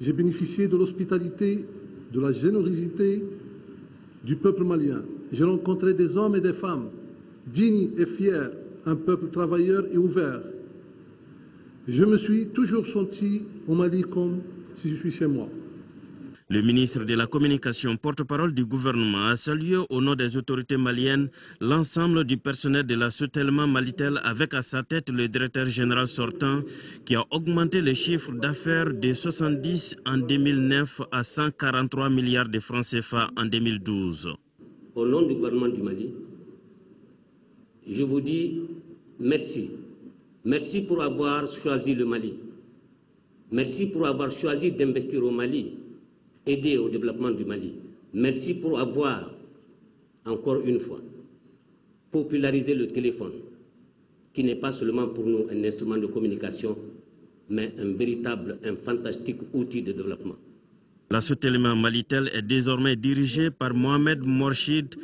J'ai bénéficié de l'hospitalité, de la générosité du peuple malien. J'ai rencontré des hommes et des femmes dignes et fiers, un peuple travailleur et ouvert. Je me suis toujours senti au Mali comme si je suis chez moi. Le ministre de la Communication, porte-parole du gouvernement, a salué au nom des autorités maliennes l'ensemble du personnel de la Sotelma Malitel avec à sa tête le directeur général sortant qui a augmenté le chiffre d'affaires de 70 en 2009 à 143 milliards de francs CFA en 2012. Au nom du gouvernement du Mali, je vous dis merci. Merci pour avoir choisi le Mali. Merci pour avoir choisi d'investir au Mali, aider au développement du Mali. Merci pour avoir, encore une fois, popularisé le téléphone, qui n'est pas seulement pour nous un instrument de communication, mais un fantastique outil de développement. La Sotelma Malitel est désormais dirigée par Mohamed Morchid.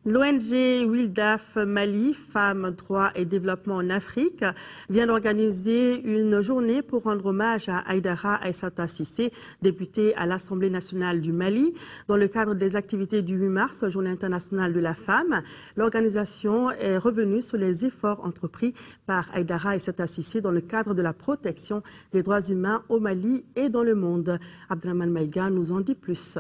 L'ONG Wildaf Mali, Femmes, Droits et Développement en Afrique, vient d'organiser une journée pour rendre hommage à Haïdara Aïssata Cissé, députée à l'Assemblée nationale du Mali. Dans le cadre des activités du 8 mars, Journée internationale de la femme, l'organisation est revenue sur les efforts entrepris par Haïdara Aïssata Cissé dans le cadre de la protection des droits humains au Mali et dans le monde. Abdelrahman Maïga nous en dit plus.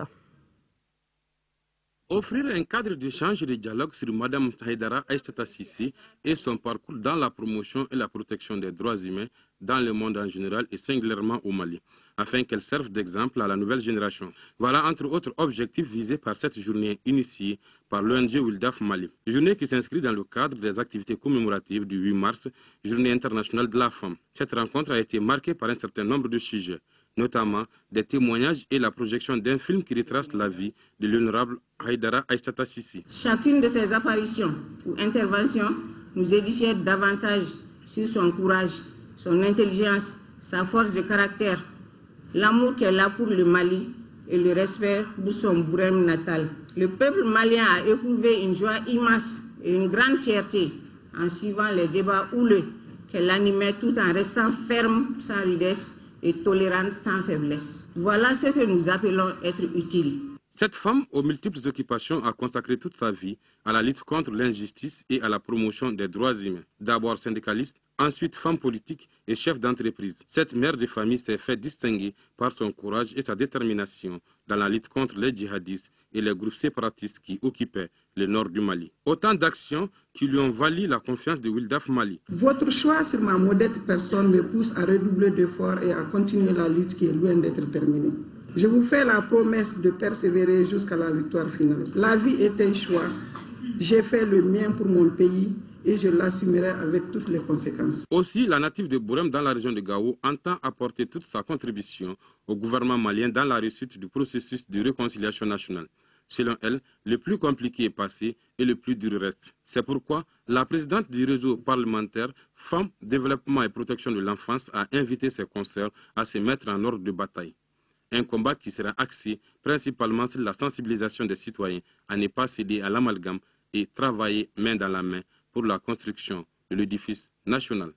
Offrir un cadre d'échange et de dialogue sur Mme Haïdara Aïssata Cissé et son parcours dans la promotion et la protection des droits humains dans le monde en général et singulièrement au Mali, afin qu'elle serve d'exemple à la nouvelle génération. Voilà entre autres objectifs visés par cette journée initiée par l'ONG Wildaf Mali. Journée qui s'inscrit dans le cadre des activités commémoratives du 8 mars, Journée internationale de la femme. Cette rencontre a été marquée par un certain nombre de sujets, notamment des témoignages et la projection d'un film qui retrace la vie de l'honorable Haïdara Aïssata Cissé. Chacune de ses apparitions ou interventions nous édifiait davantage sur son courage, son intelligence, sa force de caractère, l'amour qu'elle a pour le Mali et le respect pour son Bourem natal. Le peuple malien a éprouvé une joie immense et une grande fierté en suivant les débats houleux qu'elle animait tout en restant ferme, sans rudesse et tolérante sans faiblesse. Voilà ce que nous appelons être utile. Cette femme, aux multiples occupations, a consacré toute sa vie à la lutte contre l'injustice et à la promotion des droits humains. D'abord syndicaliste, ensuite femme politique et chef d'entreprise. Cette mère de famille s'est fait distinguer par son courage et sa détermination dans la lutte contre les djihadistes et les groupes séparatistes qui occupaient le nord du Mali. Autant d'actions qui lui ont valu la confiance de Wildaf Mali. Votre choix sur ma modeste personne me pousse à redoubler d'efforts et à continuer la lutte qui est loin d'être terminée. Je vous fais la promesse de persévérer jusqu'à la victoire finale. La vie est un choix. J'ai fait le mien pour mon pays et je l'assumerai avec toutes les conséquences. Aussi, la native de Bourem dans la région de Gao entend apporter toute sa contribution au gouvernement malien dans la réussite du processus de réconciliation nationale. Selon elle, le plus compliqué est passé et le plus dur reste. C'est pourquoi la présidente du réseau parlementaire Femmes, Développement et Protection de l'Enfance a invité ses consoeurs à se mettre en ordre de bataille. Un combat qui sera axé principalement sur la sensibilisation des citoyens à ne pas céder à l'amalgame et travailler main dans la main pour la construction de l'édifice national.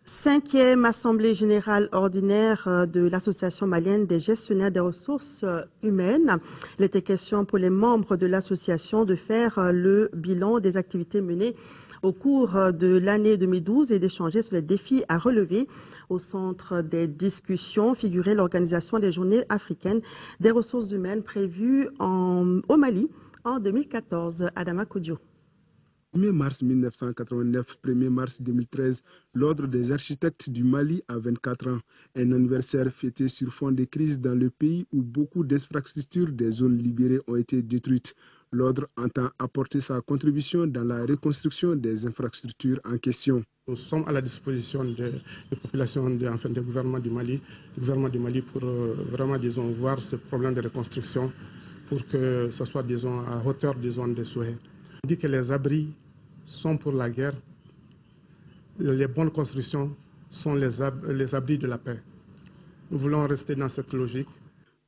5e Assemblée générale ordinaire de l'Association malienne des gestionnaires des ressources humaines. Il était question pour les membres de l'association de faire le bilan des activités menées au cours de l'année 2012 et d'échanger sur les défis à relever. Au centre des discussions figurait l'organisation des journées africaines des ressources humaines prévues au Mali en 2014. Adama Koudio. 1er mars 1989, 1er mars 2013, l'Ordre des architectes du Mali a 24 ans. Un anniversaire fêté sur fond de crise dans le pays où beaucoup d'infrastructures des zones libérées ont été détruites. L'Ordre entend apporter sa contribution dans la reconstruction des infrastructures en question. Nous sommes à la disposition des populations, du gouvernement du Mali pour vraiment, disons, voir ce problème de reconstruction pour que ce soit, disons, à hauteur des zones de souhait. On dit que les abris sont pour la guerre, les bonnes constructions sont les abris de la paix. Nous voulons rester dans cette logique.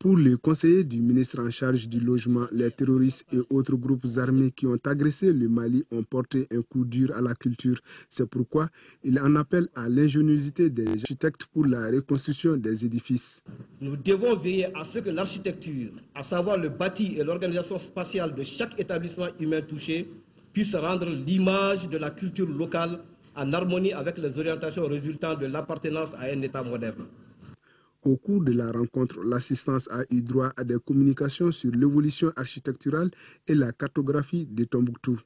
Pour les conseillers du ministre en charge du logement, les terroristes et autres groupes armés qui ont agressé le Mali ont porté un coup dur à la culture. C'est pourquoi il en appelle à l'ingéniosité des architectes pour la reconstruction des édifices. Nous devons veiller à ce que l'architecture, à savoir le bâti et l'organisation spatiale de chaque établissement humain touché, puisse rendre l'image de la culture locale en harmonie avec les orientations résultant de l'appartenance à un État moderne. Au cours de la rencontre, l'assistance a eu droit à des communications sur l'évolution architecturale et la cartographie de Tombouctou.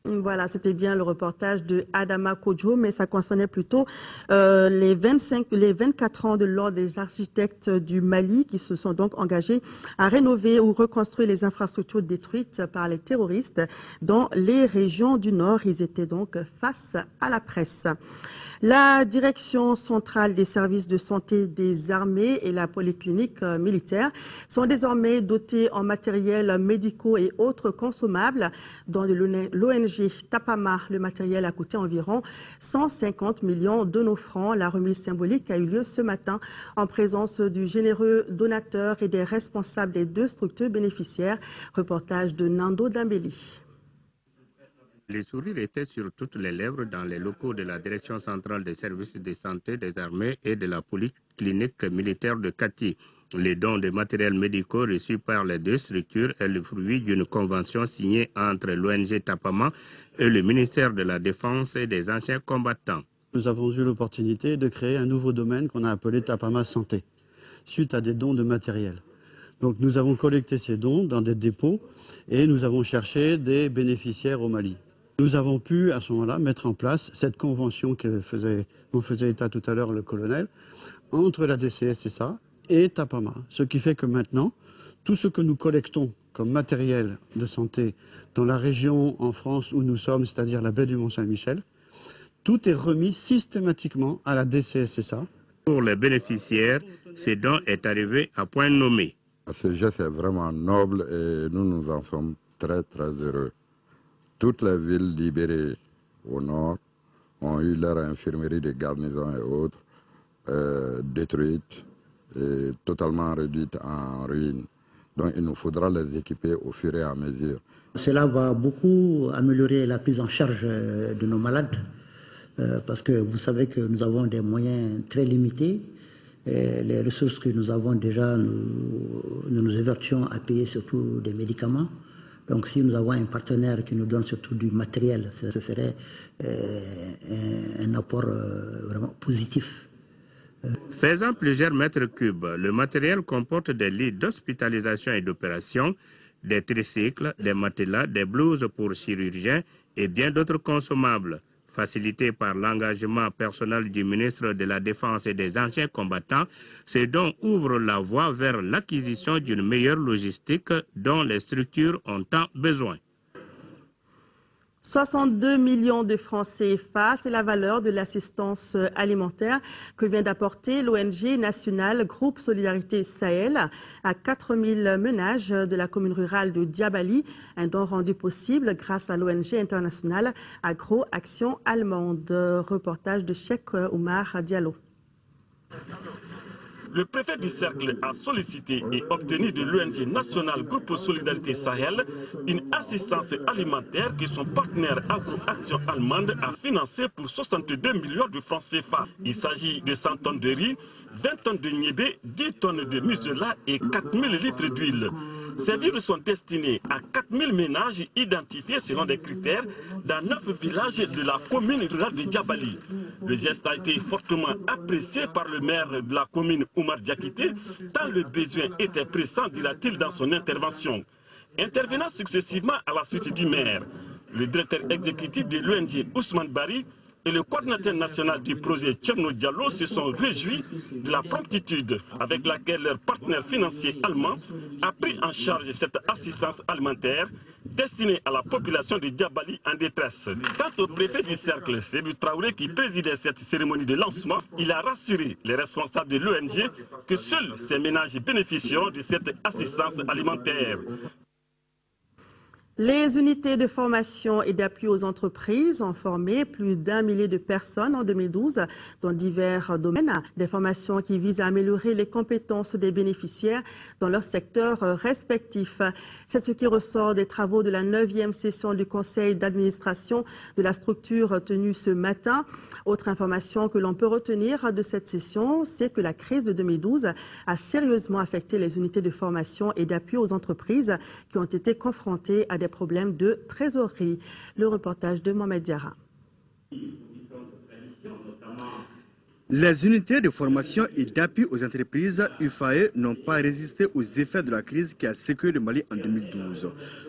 Voilà, c'était bien le reportage de Adama Kodjo, mais ça concernait plutôt les 24 ans de l'ordre des architectes du Mali qui se sont donc engagés à rénover ou reconstruire les infrastructures détruites par les terroristes dans les régions du Nord. Ils étaient donc face à la presse. La direction centrale des services de santé des armées et la polyclinique militaire sont désormais dotés en matériel médicaux et autres consommables. Dans l'ONG Tapama, le matériel a coûté environ 150 millions de nos francs. La remise symbolique a eu lieu ce matin en présence du généreux donateur et des responsables des 2 structures bénéficiaires. Reportage de Nando Dambeli. Les sourires étaient sur toutes les lèvres dans les locaux de la Direction centrale des services de santé des armées et de la polyclinique militaire de Kati. Les dons de matériel médicaux reçus par les 2 structures est le fruit d'une convention signée entre l'ONG Tapama et le ministère de la Défense et des anciens combattants. Nous avons eu l'opportunité de créer un nouveau domaine qu'on a appelé Tapama Santé, suite à des dons de matériel. Donc nous avons collecté ces dons dans des dépôts et nous avons cherché des bénéficiaires au Mali. Nous avons pu à ce moment-là mettre en place cette convention dont faisait état tout à l'heure le colonel entre la DCSSA et Tapama. Ce qui fait que maintenant, tout ce que nous collectons comme matériel de santé dans la région en France où nous sommes, c'est-à-dire la baie du Mont-Saint-Michel, tout est remis systématiquement à la DCSSA. Pour les bénéficiaires, ce don est arrivé à point nommé. Ce geste est vraiment noble et nous en sommes très très heureux. Toutes les villes libérées au nord ont eu leur infirmerie de garnison et autres détruites et totalement réduites en ruines. Donc il nous faudra les équiper au fur et à mesure. Cela va beaucoup améliorer la prise en charge de nos malades parce que vous savez que nous avons des moyens très limités. Et les ressources que nous avons déjà, nous évertuons à payer surtout des médicaments. Donc si nous avons un partenaire qui nous donne surtout du matériel, ce serait un apport vraiment positif. Faisant plusieurs mètres cubes, le matériel comporte des lits d'hospitalisation et d'opération, des tricycles, des matelas, des blouses pour chirurgiens et bien d'autres consommables. Facilité par l'engagement personnel du ministre de la Défense et des anciens combattants, ces dons ouvrent la voie vers l'acquisition d'une meilleure logistique dont les structures ont tant besoin. 62 millions de francs CFA, c'est la valeur de l'assistance alimentaire que vient d'apporter l'ONG nationale Groupe Solidarité Sahel à 4000 ménages de la commune rurale de Diabali, un don rendu possible grâce à l'ONG internationale Agro Action Allemande. Reportage de Cheikh Oumar Diallo. Le préfet du cercle a sollicité et obtenu de l'ONG nationale Groupe Solidarité Sahel une assistance alimentaire que son partenaire Agro-Action Allemande a financée pour 62 millions de francs CFA. Il s'agit de 100 tonnes de riz, 20 tonnes de niébé, 10 tonnes de muselas et 4000 litres d'huile. Ces vivres sont destinés à 4000 ménages identifiés selon des critères dans 9 villages de la commune rurale de Diabali. Le geste a été fortement apprécié par le maire de la commune Oumar Diakité, tant le besoin était pressant, dit-il dans son intervention. Intervenant successivement à la suite du maire, le directeur exécutif de l'ONG Ousmane Bari et le coordinateur national du projet Tcherno Diallo se sont réjouis de la promptitude avec laquelle leur partenaire financier allemand a pris en charge cette assistance alimentaire destinée à la population de Diabali en détresse. Quant au préfet du cercle, Seydou Traoré, qui présidait cette cérémonie de lancement, il a rassuré les responsables de l'ONG que seuls ces ménages bénéficieront de cette assistance alimentaire. Les unités de formation et d'appui aux entreprises ont formé plus d'1 millier de personnes en 2012 dans divers domaines. Des formations qui visent à améliorer les compétences des bénéficiaires dans leur secteur respectif. C'est ce qui ressort des travaux de la 9e session du conseil d'administration de la structure tenue ce matin. Autre information que l'on peut retenir de cette session, c'est que la crise de 2012 a sérieusement affecté les unités de formation et d'appui aux entreprises qui ont été confrontées à des problèmes de trésorerie. Le reportage de Mohamed Diarra. Les unités de formation et d'appui aux entreprises UFAE n'ont pas résisté aux effets de la crise qui a secoué le Mali en 2012.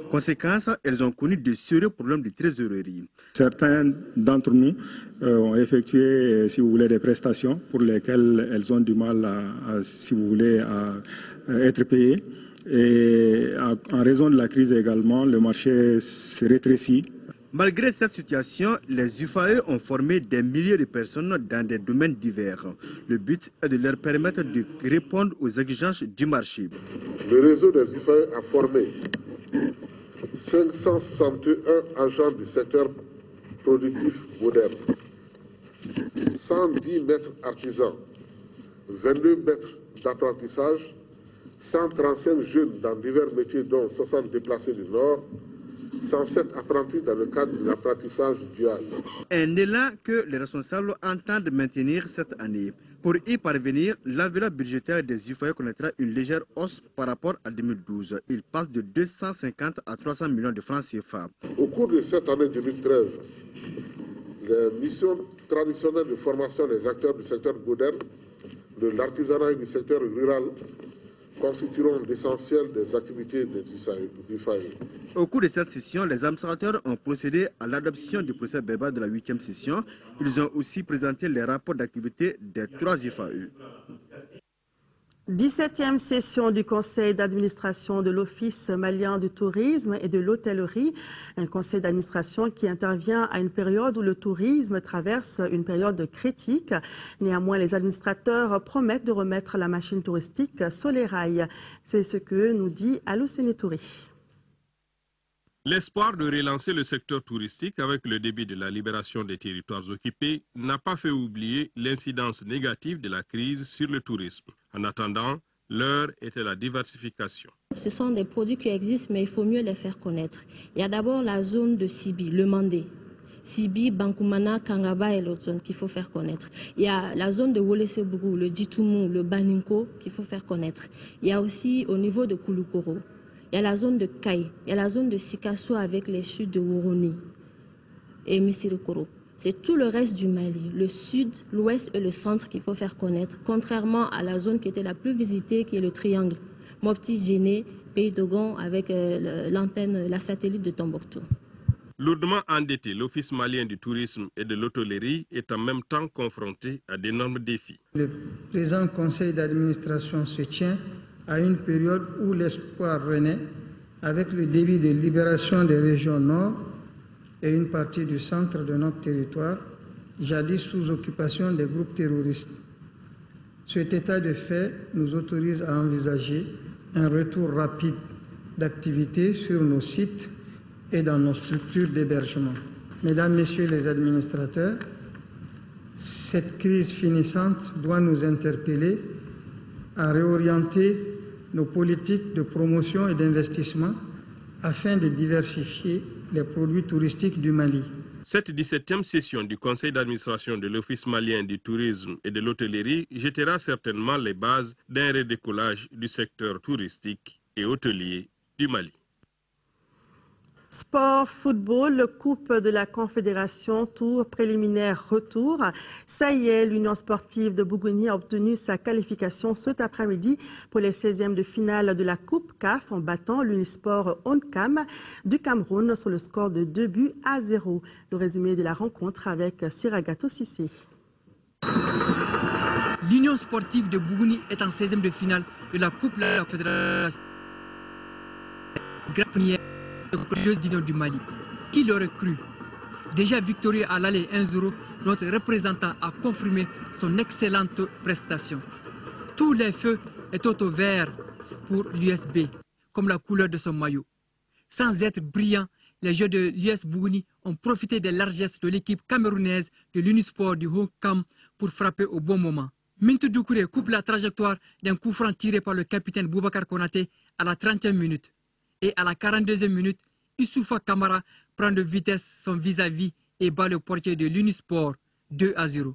Conséquence, elles ont connu de sérieux problèmes de trésorerie. Certains d'entre nous ont effectué, si vous voulez, des prestations pour lesquelles elles ont du mal si vous voulez, à être payées. Et en raison de la crise également, le marché se rétrécit. Malgré cette situation, les UFAE ont formé des milliers de personnes dans des domaines divers. Le but est de leur permettre de répondre aux exigences du marché. Le réseau des UFAE a formé 561 agents du secteur productif moderne, 110 maîtres artisans, 22 maîtres d'apprentissage, 135 jeunes dans divers métiers dont 60 déplacés du Nord, 107 apprentis dans le cadre de l'apprentissage dual. Un élan que les responsables entendent maintenir cette année. Pour y parvenir, l'enveloppe budgétaire des UFAE connaîtra une légère hausse par rapport à 2012. Il passe de 250 à 300 millions de francs CFA. Au cours de cette année 2013, les missions traditionnelles de formation des acteurs du secteur moderne, de l'artisanat et du secteur rural constitueront l'essentiel des activités des UFAE. Au cours de cette session, les administrateurs ont procédé à l'adoption du procès verbal de la 8e session. Ils ont aussi présenté les rapports d'activité des 3 UFAE. 17e session du conseil d'administration de l'Office malien du tourisme et de l'hôtellerie, un conseil d'administration qui intervient à une période où le tourisme traverse une période critique. Néanmoins, les administrateurs promettent de remettre la machine touristique sur les rails. C'est ce que nous dit Alou-Séné Touré. L'espoir de relancer le secteur touristique avec le début de la libération des territoires occupés n'a pas fait oublier l'incidence négative de la crise sur le tourisme. En attendant, l'heure était la diversification. Ce sont des produits qui existent, mais il faut mieux les faire connaître. Il y a d'abord la zone de Sibi, le Mandé. Sibi, Bankoumana, Kangaba et l'autre zone qu'il faut faire connaître. Il y a la zone de Wolesebougou, le Djitoumou, le Baninko qu'il faut faire connaître. Il y a aussi au niveau de Kouloukoro. Il y a la zone de Kaï, il y a la zone de Sikasso avec les sud de Wuruni et Missirikoro. C'est tout le reste du Mali, le sud, l'ouest et le centre qu'il faut faire connaître, contrairement à la zone qui était la plus visitée, qui est le triangle. Mopti, Djéné, Pays Dogon avec l'antenne, la satellite de Tombouctou. Lourdement endetté, l'Office malien du tourisme et de l'hôtellerie est en même temps confronté à d'énormes défis. Le présent conseil d'administration se tient à une période où l'espoir renaît avec le début de libération des régions nord et une partie du centre de notre territoire, jadis sous occupation des groupes terroristes. Cet état de fait nous autorise à envisager un retour rapide d'activité sur nos sites et dans nos structures d'hébergement. Mesdames, Messieurs les administrateurs, cette crise finissante doit nous interpeller à réorienter nos politiques de promotion et d'investissement afin de diversifier les produits touristiques du Mali. Cette 17e session du conseil d'administration de l'Office malien du tourisme et de l'hôtellerie jettera certainement les bases d'un redécollage du secteur touristique et hôtelier du Mali. Sport, football, Coupe de la Confédération, tour préliminaire retour. Ça y est, l'Union sportive de Bougouni a obtenu sa qualification cet après-midi pour les 16e de finale de la Coupe CAF en battant l'Unisport Oncam du Cameroun sur le score de 2-0. Le résumé de la rencontre avec Siragato Sissé. L'Union sportive de Bougouni est en 16e de finale de la Coupe de la Confédération. Grande première d'Union du Mali. Qui l'aurait cru? Déjà victorieux à l'aller 1-0, notre représentant a confirmé son excellente prestation. Tous les feux étaient au vert pour l'USB, comme la couleur de son maillot. Sans être brillants, les joueurs de l'US Bougouni ont profité des largesses de l'équipe camerounaise de l'Unisport du Haut-Cam pour frapper au bon moment. Mintou Doucouré coupe la trajectoire d'un coup franc tiré par le capitaine Boubacar Konaté à la 30e minute. Et à la 42e minute, Issoufa Kamara prend de vitesse son vis-à-vis et bat le portier de l'Unisport 2-0.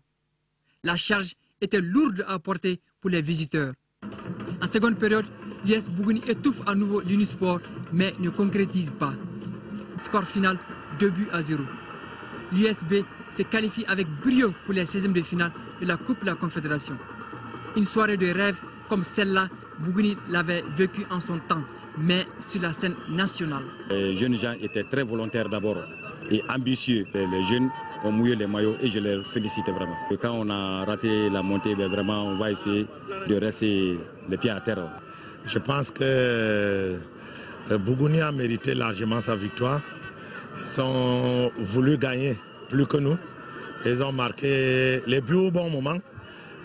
La charge était lourde à porter pour les visiteurs. En seconde période, l'US Bougouni étouffe à nouveau l'Unisport mais ne concrétise pas. Score final 2-0. L'USB se qualifie avec brio pour les 16e de finale de la Coupe de la Confédération. Une soirée de rêve comme celle-là, Bougouni l'avait vécue en son temps, mais sur la scène nationale. Les jeunes gens étaient très volontaires d'abord et ambitieux. Les jeunes ont mouillé les maillots et je les félicite vraiment. Et quand on a raté la montée, vraiment on va essayer de rester les pieds à terre. Je pense que Bougouni a mérité largement sa victoire. Ils ont voulu gagner plus que nous. Ils ont marqué les buts au bon moment.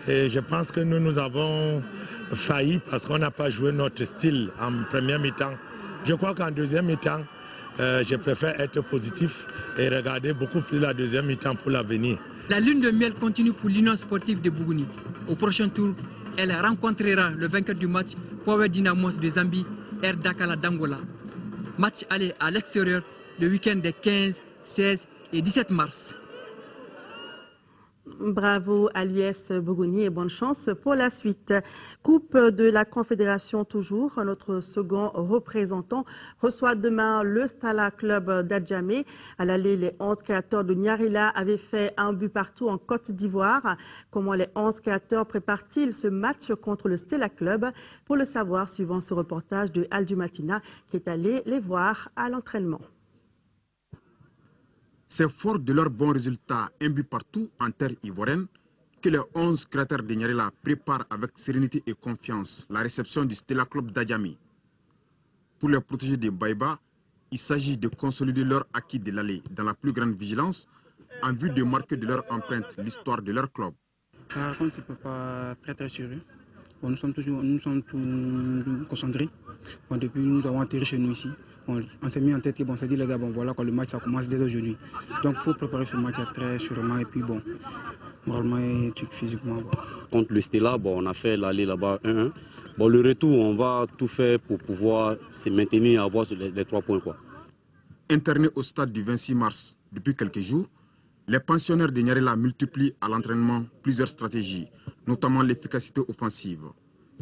Et je pense que nous avons failli parce qu'on n'a pas joué notre style en première mi-temps. Je crois qu'en deuxième mi-temps, je préfère être positif et regarder beaucoup plus la deuxième mi-temps pour l'avenir. La lune de miel continue pour l'Union sportive de Bougouni. Au prochain tour, elle rencontrera le vainqueur du match, Power Dynamos de Zambie, Air Dakar d'Angola. Match aller à l'extérieur le week-end des 15, 16 et 17 mars. Bravo à l'US Bougouni et bonne chance pour la suite. Coupe de la Confédération toujours. Notre second représentant reçoit demain le Stala Club d'Adjamé. À l'aller, les 11 créateurs de Nyarila avaient fait un but partout en Côte d'Ivoire. Comment les 11 créateurs préparent-ils ce match contre le Stella Club? Pour le savoir, suivant ce reportage de Aldu Matina qui est allé les voir à l'entraînement. C'est fort de leurs bons résultats, un but partout en terre ivoirienne, que les 11 créateurs de Nyarila préparent avec sérénité et confiance la réception du Stella Club d'Adjamé. Pour les protéger des Baïba, il s'agit de consolider leur acquis de l'aller dans la plus grande vigilance en vue de marquer de leur empreinte l'histoire de leur club. Par contre, ce n'est pas très sérieux. Bon, nous sommes toujours concentrés. Bon, depuis nous avons atterri chez nous ici. Bon, on s'est mis en tête que bon, c'est dit les gars, bon voilà quand le match ça commence dès aujourd'hui. Donc il faut préparer ce match très sûrement et puis bon, moralement et physiquement. Bon. Contre le Stella, bon, on a fait l'aller là-bas 1-1. Bon, le retour, on va tout faire pour pouvoir se maintenir et avoir les 3 points. Quoi. Internés au stade du 26 mars depuis quelques jours, les pensionnaires de Nyarila multiplient à l'entraînement plusieurs stratégies, notamment l'efficacité offensive.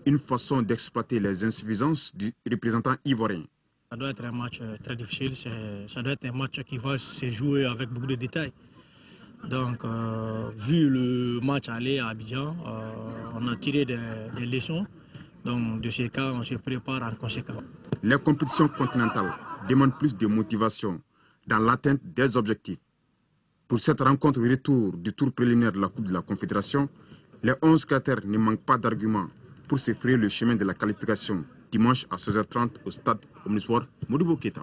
Une façon d'exploiter les insuffisances du représentant ivoirien. Ça doit être un match très difficile, ça doit être un match qui va se jouer avec beaucoup de détails. Donc, vu le match aller à Abidjan, on a tiré des leçons. Donc, de ces cas, on se prépare en conséquence. Les compétitions continentales demandent plus de motivation dans l'atteinte des objectifs. Pour cette rencontre retour du tour préliminaire de la Coupe de la Confédération, les 11 créateurs ne manquent pas d'arguments pour se frayer le chemin de la qualification dimanche à 16h30 au stade Omnisport Modibo Keita.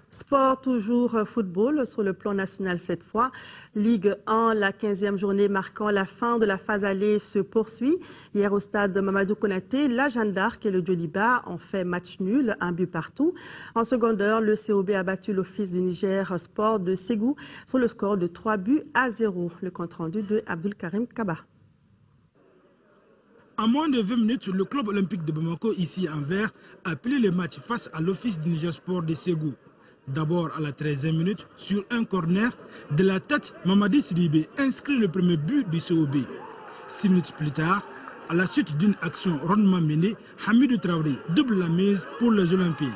Sport, toujours football sur le plan national cette fois. Ligue 1, la 15e journée marquant la fin de la phase aller se poursuit. Hier au stade Mamadou Konaté, la Jeanne d'Arc et le Djoliba ont fait match nul, un but partout. En seconde heure, le COB a battu l'Office du Niger Sport de Ségou sur le score de 3-0. Le compte rendu de Abdul Karim Kaba. En moins de 20 minutes, le club olympique de Bamako, ici en vert, a plié le match face à l'Office du Niger Sport de Ségou. D'abord à la 13e minute, sur un corner, de la tête, Mamadi Sidibé inscrit le premier but du COB. 6 minutes plus tard, à la suite d'une action rondement menée, Hamidou Traoré double la mise pour les Olympiens.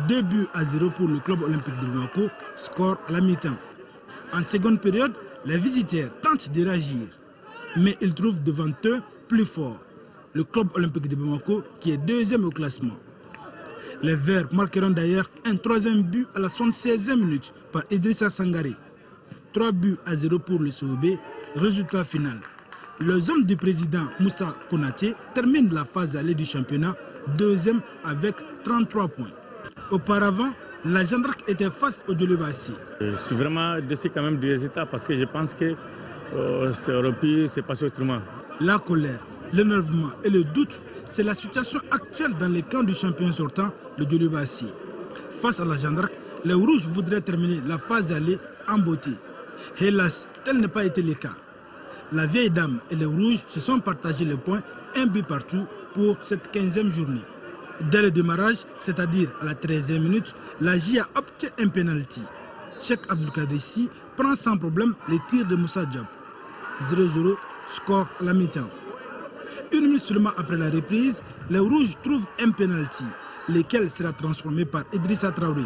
2-0 pour le club olympique de Bamako, score à la mi-temps. En seconde période, les visiteurs tentent de réagir, mais ils trouvent devant eux plus fort le club olympique de Bamako qui est deuxième au classement. Les Verts marqueront d'ailleurs un troisième but à la 76e minute par Idrissa Sangaré. 3-0 pour le COB, résultat final. Les hommes du président Moussa Konaté terminent la phase allée du championnat, deuxième avec 33 points. Auparavant, la Jeanne d'Arc était face au Djolibassi. Je suis vraiment déçu quand même du résultat parce que je pense que ça aurait pu se passer autrement. La colère l'énervement et le doute, c'est la situation actuelle dans les camps du champion sortant, le Djoliba. Face à la Jeanne d'Arc, les Rouges voudraient terminer la phase aller en beauté. Hélas, tel n'est pas été le cas. La vieille dame et les Rouges se sont partagés les points, un but partout pour cette 15e journée. Dès le démarrage, c'est-à-dire à la 13e minute, la J a opté un penalty. Cheikh Abdelkadrissi prend sans problème les tirs de Moussa Diop. 0-0, score à la mi-temps. Une minute seulement après la reprise, les Rouges trouvent un penalty, lequel sera transformé par Idrissa Traoré.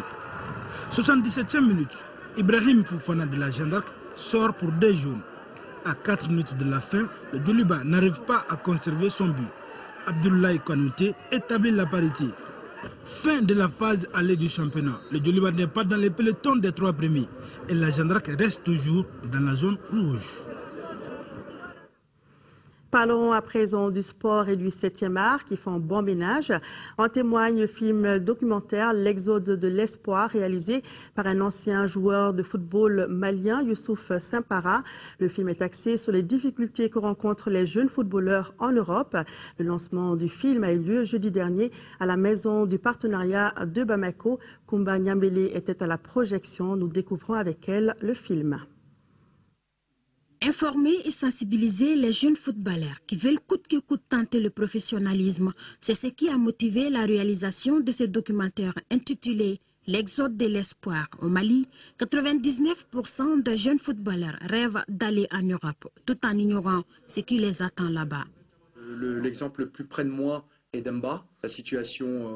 77e minute, Ibrahim Foufana de la Jeanne d'Arc sort pour 2 jaunes. À 4 minutes de la fin, le Djoliba n'arrive pas à conserver son but. Abdoulaye Kanouté établit la parité. Fin de la phase aller du championnat. Le Djoliba n'est pas dans les pelotons des 3 premiers et la Jeanne d'Arc reste toujours dans la zone rouge. Parlons à présent du sport et du 7e art qui font bon ménage. En témoigne le film documentaire L'exode de l'espoir réalisé par un ancien joueur de football malien, Youssouf Sampara. Le film est axé sur les difficultés que rencontrent les jeunes footballeurs en Europe. Le lancement du film a eu lieu jeudi dernier à la maison du partenariat de Bamako. Koumba Nyambele était à la projection. Nous découvrons avec elle le film. Informer et sensibiliser les jeunes footballeurs qui veulent coûte que coûte tenter le professionnalisme, c'est ce qui a motivé la réalisation de ce documentaire intitulé L'exode de l'espoir. Au Mali, 99% des jeunes footballeurs rêvent d'aller en Europe, tout en ignorant ce qui les attend là-bas. L'exemple le plus près de moi est Demba. La situation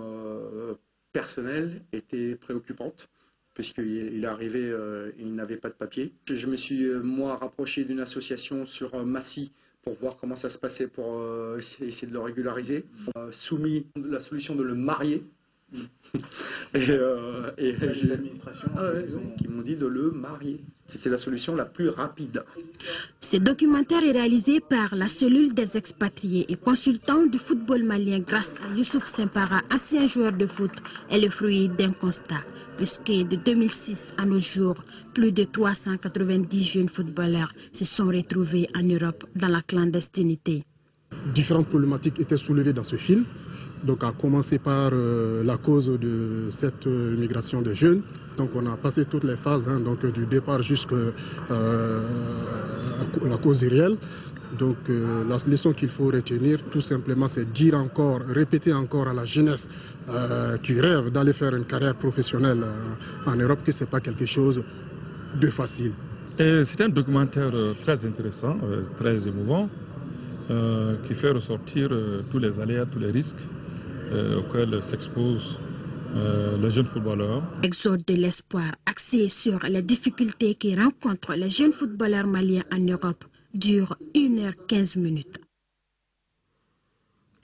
personnelle était préoccupante, puisqu'il est arrivé, il n'avait pas de papier. Je me suis, moi, rapproché d'une association sur Massy pour voir comment ça se passait, pour essayer de le régulariser. Soumis la solution de le marier. et j'ai l'administration qui m'ont dit de le marier. C'était la solution la plus rapide. Ce documentaire est réalisé par la cellule des expatriés et consultants du football malien grâce à Youssouf Sampara, ancien joueur de foot, est le fruit d'un constat. Puisque de 2006 à nos jours, plus de 390 jeunes footballeurs se sont retrouvés en Europe dans la clandestinité. Différentes problématiques étaient soulevées dans ce film, donc à commencer par la cause de cette immigration des jeunes. Donc on a passé toutes les phases, donc du départ jusqu'à la cause réelle. Donc la leçon qu'il faut retenir tout simplement, c'est dire encore, répéter encore à la jeunesse qui rêve d'aller faire une carrière professionnelle en Europe que ce n'est pas quelque chose de facile. C'est un documentaire très intéressant, très émouvant, qui fait ressortir tous les aléas, tous les risques auxquels s'exposent les jeunes footballeurs. Exode de l'espoir, axé sur les difficultés que rencontrent les jeunes footballeurs maliens en Europe, dure 1h15.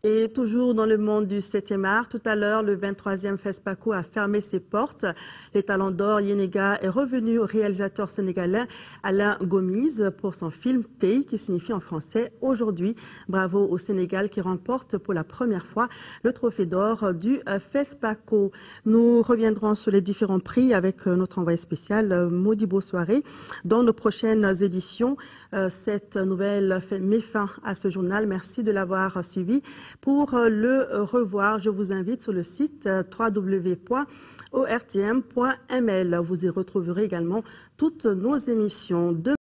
Et toujours dans le monde du 7e art, tout à l'heure, le 23e FESPACO a fermé ses portes. Les Talons d'Or Yenega est revenu au réalisateur sénégalais Alain Gomis pour son film Tei, qui signifie en français aujourd'hui. Bravo au Sénégal qui remporte pour la première fois le trophée d'or du FESPACO. Nous reviendrons sur les différents prix avec notre envoyé spécial Modibo Soirée dans nos prochaines éditions. Cette nouvelle met fin à ce journal. Merci de l'avoir suivi. Pour le revoir, je vous invite sur le site www.ortm.ml. Vous y retrouverez également toutes nos émissions.